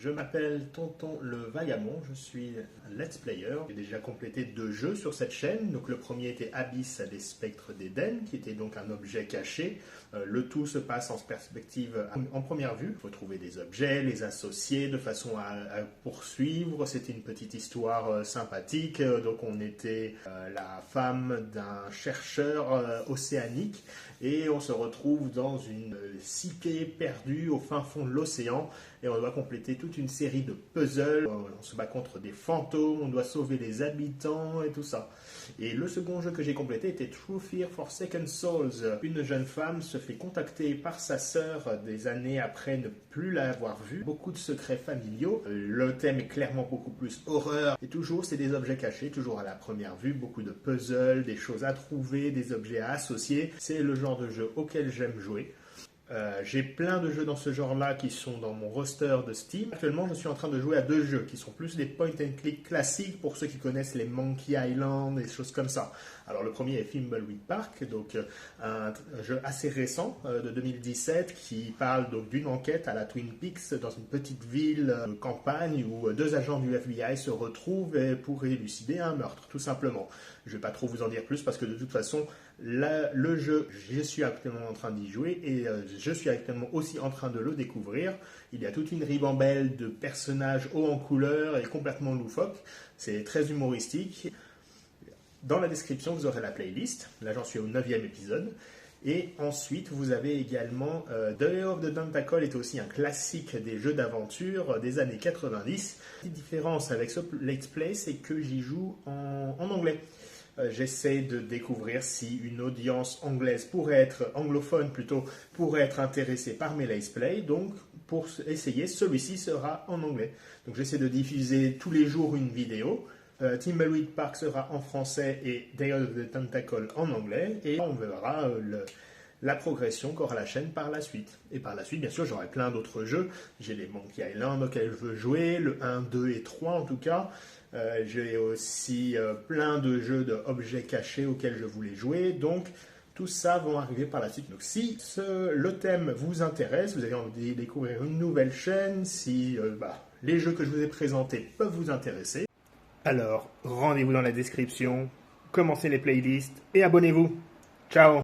Je m'appelle Tonton le Vaillamon, je suis un let's player. J'ai déjà complété 2 jeux sur cette chaîne. Donc le premier était Abyss des Spectres d'Éden, qui était donc un objet caché. Le tout se passe en perspective en première vue. Il faut trouver des objets, les associer de façon à poursuivre. C'était une petite histoire sympathique. Donc on était la femme d'un chercheur océanique et on se retrouve dans une cité perdue au fin fond de l'océan et on doit compléter toute une série de puzzles. On se bat contre des fantômes, on doit sauver les habitants et tout ça. Et le second jeu que j'ai complété était True Fear for Second Souls. Une jeune femme se fait contacter par sa sœur des années après ne plus l'avoir vue. Beaucoup de secrets familiaux. Le thème est clairement beaucoup plus horreur. Et toujours, c'est des objets cachés, toujours à la première vue. Beaucoup de puzzles, des choses à trouver, des objets à associer. C'est le genre de jeu auquel j'aime jouer. J'ai plein de jeux dans ce genre-là qui sont dans mon roster de Steam. Actuellement, je suis en train de jouer à 2 jeux qui sont plus des point and click classiques pour ceux qui connaissent les Monkey Island et des choses comme ça. Alors le premier est Thimbleweed Park, donc un jeu assez récent de 2017 qui parle donc d'une enquête à la Twin Peaks dans une petite ville de campagne où 2 agents du FBI se retrouvent pour élucider un meurtre, tout simplement. Je ne vais pas trop vous en dire plus parce que de toute façon, le jeu, je suis actuellement en train d'y jouer et je suis actuellement aussi en train de le découvrir. Il y a toute une ribambelle de personnages hauts en couleur et complètement loufoques. C'est très humoristique. Dans la description, vous aurez la playlist. Là, j'en suis au 9e épisode. Et ensuite, vous avez également Day of the Tentacle est aussi un classique des jeux d'aventure des années 90. La petite différence avec ce Let's Play, c'est que j'y joue en anglais. J'essaie de découvrir si une audience anglaise anglophone plutôt, pourrait être intéressée par mes Let's Play. Donc, pour essayer, celui-ci sera en anglais. Donc, j'essaie de diffuser tous les jours une vidéo. Thimbleweed Park sera en français et Day of the Tentacle en anglais. Et on verra la progression qu'aura la chaîne par la suite. Et par la suite, bien sûr, j'aurai plein d'autres jeux. J'ai les Monkey Island auxquels je veux jouer, le 1, 2 et 3 en tout cas. J'ai aussi plein de jeux d'objets cachés auxquels je voulais jouer. Donc, tout ça va arriver par la suite. Donc, si le thème vous intéresse, vous avez envie de découvrir une nouvelle chaîne, si les jeux que je vous ai présentés peuvent vous intéresser, alors rendez-vous dans la description, commencez les playlists et abonnez-vous. Ciao!